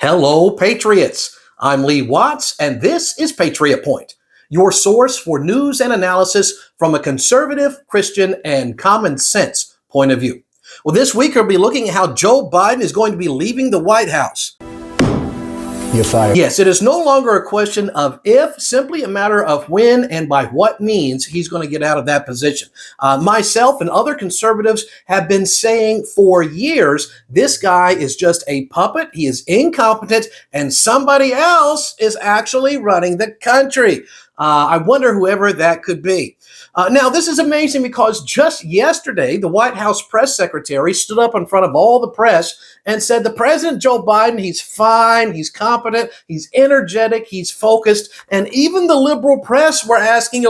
Hello, Patriots. I'm Lee Watts, and this is Patriot Point, your source for news and analysis from a conservative, Christian, and common sense point of view. Well, this week we'll be looking at how Joe Biden is going to be leaving the White House. You're fired. Yes, it is no longer a question of if, simply a matter of when and by what means he's going to get out of that position. Myself and other conservatives have been saying for years, this guy is just a puppet, he is incompetent, and somebody else is actually running the country. I wonder whoever that could be. Now, this is amazing because just yesterday, the White House press secretary stood up in front of all the press and said, the President, Joe Biden, he's fine, he's competent, he's energetic, he's focused. And even the liberal press were asking,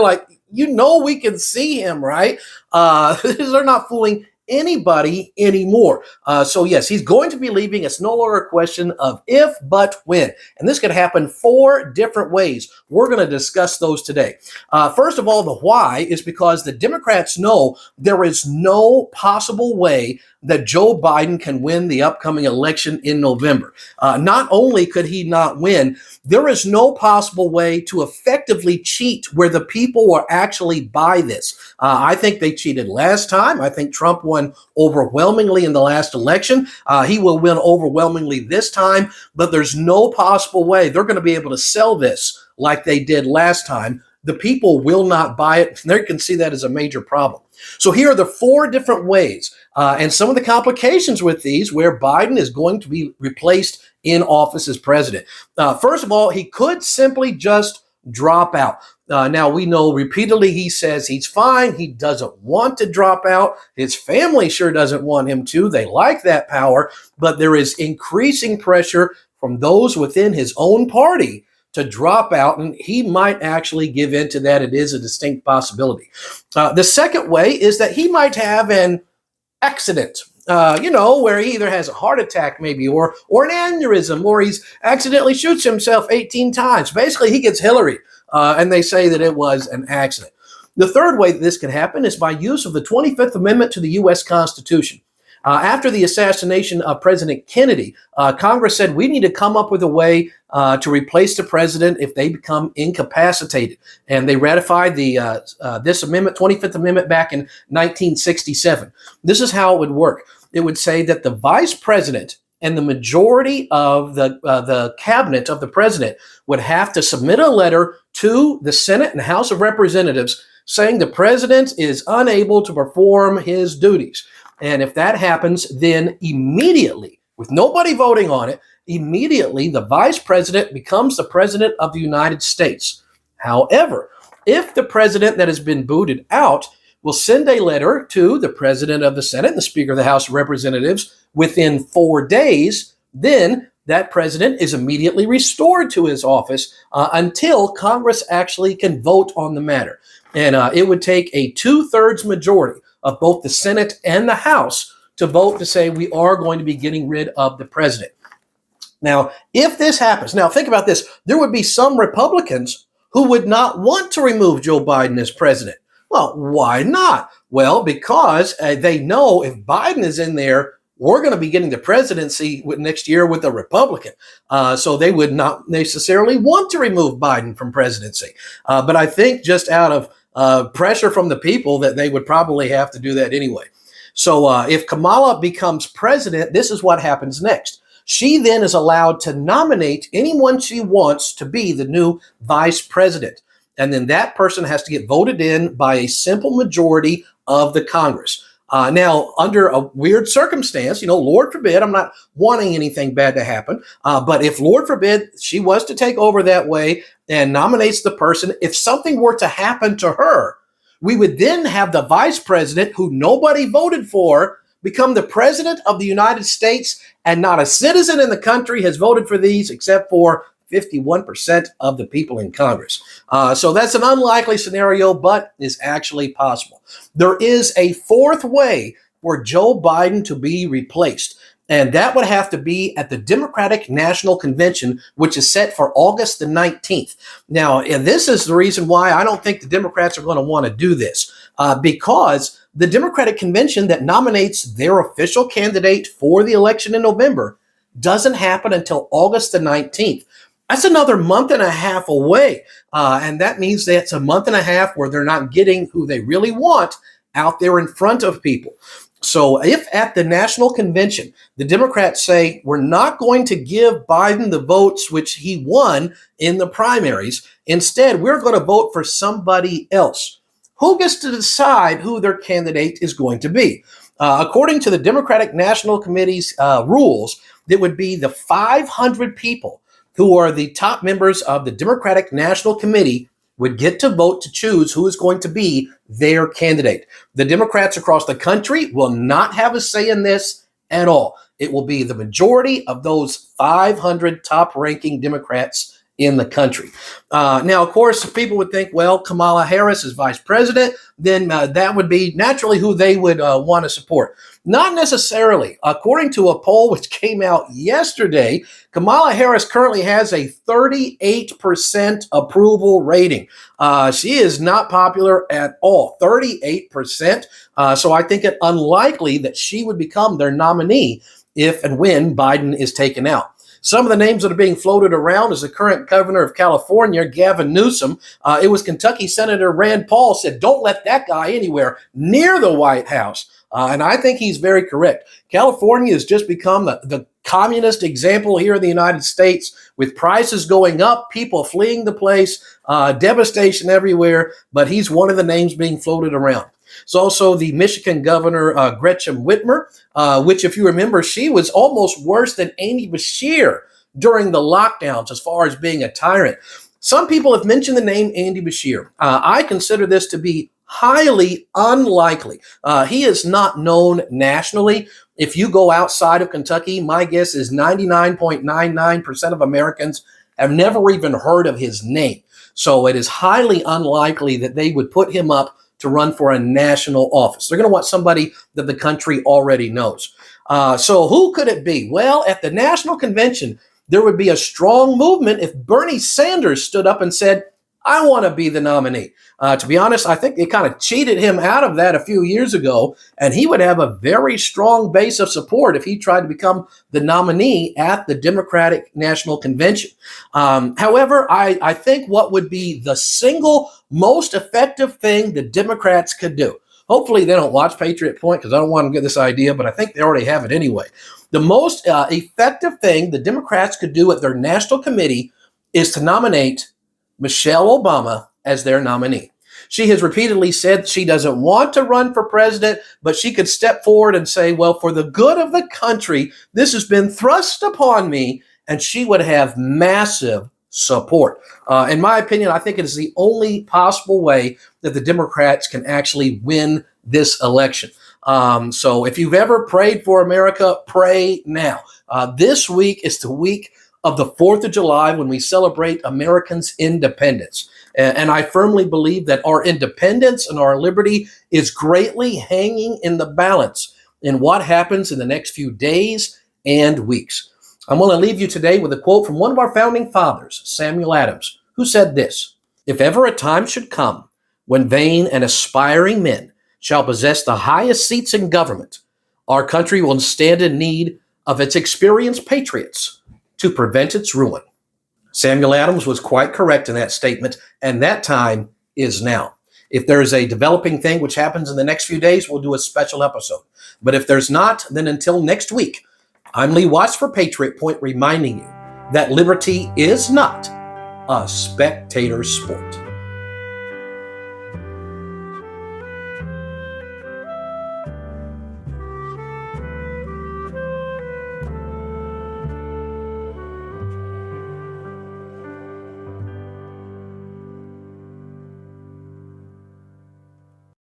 we can see him, right? They're not fooling anybody anymore. So yes, he's going to be leaving. It's no longer a question of if, but when. And this could happen four different ways. We're going to discuss those today. First of all, the why is because the Democrats know there is no possible way that Joe Biden can win the upcoming election in November. Not only could he not win, there is no possible way to effectively cheat where the people will actually buy this. I think they cheated last time. I think Trump won overwhelmingly in the last election. He will win overwhelmingly this time, but there's no possible way they're going to be able to sell this like they did last time. The people will not buy it. They can see that as a major problem. So here are the four different ways and some of the complications with these where Biden is going to be replaced in office as president. First of all, he could simply just drop out. Now, we know repeatedly he says he's fine. He doesn't want to drop out. His family sure doesn't want him to. They like that power, but there is increasing pressure from those within his own party to drop out, and he might actually give in to that. It is a distinct possibility. The second way is that he might have an accident, where he either has a heart attack maybe, or an aneurysm, or he's accidentally shoots himself 18 times. Basically, he gets Hillary, and they say that it was an accident. The third way that this can happen is by use of the 25th Amendment to the U.S. Constitution. After the assassination of President Kennedy, Congress said we need to come up with a way to replace the president if they become incapacitated. And they ratified this amendment, 25th Amendment, back in 1967. This is how it would work. It would say that the vice president and the majority of the cabinet of the president would have to submit a letter to the Senate and House of Representatives saying the president is unable to perform his duties. And if that happens, then immediately, with nobody voting on it, immediately the vice president becomes the president of the United States. However, if the president that has been booted out will send a letter to the president of the Senate and the Speaker of the House of Representatives within 4 days, then that president is immediately restored to his office until Congress actually can vote on the matter. And it would take a 2/3 majority of both the Senate and the House to vote to say we are going to be getting rid of the president. Now, if this happens, now think about this, there would be some Republicans who would not want to remove Joe Biden as president. Well, why not? Well, because they know if Biden is in there, we're going to be getting the presidency next year with a Republican. So they would not necessarily want to remove Biden from presidency. But I think just out of pressure from the people that they would probably have to do that anyway. So if Kamala becomes president, this is what happens next. She then is allowed to nominate anyone she wants to be the new vice president. And then that person has to get voted in by a simple majority of the Congress. Now, under a weird circumstance, Lord forbid, I'm not wanting anything bad to happen, but if Lord forbid she was to take over that way and nominates the person, if something were to happen to her, we would then have the vice president who nobody voted for become the president of the United States, and not a citizen in the country has voted for these except for 51% of the people in Congress. So that's an unlikely scenario, but is actually possible. There is a fourth way for Joe Biden to be replaced, and that would have to be at the Democratic National Convention, which is set for August the 19th. Now, and this is the reason why I don't think the Democrats are going to want to do this, because the Democratic Convention that nominates their official candidate for the election in November doesn't happen until August the 19th. That's another month and a half away. And that means that's a month and a half where they're not getting who they really want out there in front of people. So if at the national convention, the Democrats say, we're not going to give Biden the votes which he won in the primaries, instead, we're going to vote for somebody else. Who gets to decide who their candidate is going to be? According to the Democratic National Committee's rules, it would be the 500 people who are the top members of the Democratic National Committee would get to vote to choose who is going to be their candidate. The Democrats across the country will not have a say in this at all. It will be the majority of those 500 top-ranking Democrats in the country. Now, of course, people would think, well, Kamala Harris is vice president, then that would be naturally who they would want to support. Not necessarily. According to a poll which came out yesterday, Kamala Harris currently has a 38% approval rating. She is not popular at all, 38%. So I think it unlikely that she would become their nominee if and when Biden is taken out. Some of the names that are being floated around is the current governor of California, Gavin Newsom. It was Kentucky Senator Rand Paul said, don't let that guy anywhere near the White House. And I think he's very correct. California has just become the communist example here in the United States, with prices going up, people fleeing the place, devastation everywhere. But he's one of the names being floated around. It's also the Michigan governor, Gretchen Whitmer, which, if you remember, she was almost worse than Andy Beshear during the lockdowns as far as being a tyrant. Some people have mentioned the name Andy Beshear. I consider this to be highly unlikely. He is not known nationally. If you go outside of Kentucky, my guess is 99.99% of Americans have never even heard of his name. So it is highly unlikely that they would put him up to run for a national office. They're going to want somebody that the country already knows. So who could it be? Well, at the national convention, there would be a strong movement if Bernie Sanders stood up and said, I want to be the nominee. To be honest, I think they kind of cheated him out of that a few years ago, and he would have a very strong base of support if he tried to become the nominee at the Democratic National Convention. However, I think what would be the single most effective thing the Democrats could do, hopefully they don't watch Patriot Point because I don't want them to get this idea, but I think they already have it anyway. The most effective thing the Democrats could do at their national committee is to nominate Michelle Obama as their nominee. She has repeatedly said she doesn't want to run for president, but she could step forward and say, well, for the good of the country, this has been thrust upon me, and she would have massive support. In my opinion, I think it is the only possible way that the Democrats can actually win this election. So if you've ever prayed for America, pray now. This week is the week of the 4th of July when we celebrate Americans' independence. And I firmly believe that our independence and our liberty is greatly hanging in the balance in what happens in the next few days and weeks. I'm going to leave you today with a quote from one of our founding fathers, Samuel Adams, who said this: "If ever a time should come when vain and aspiring men shall possess the highest seats in government, our country will stand in need of its experienced patriots to prevent its ruin." Samuel Adams was quite correct in that statement, and that time is now. If there is a developing thing which happens in the next few days, we'll do a special episode. But if there's not, then until next week, I'm Lee Watts for Patriot Point, reminding you that liberty is not a spectator sport.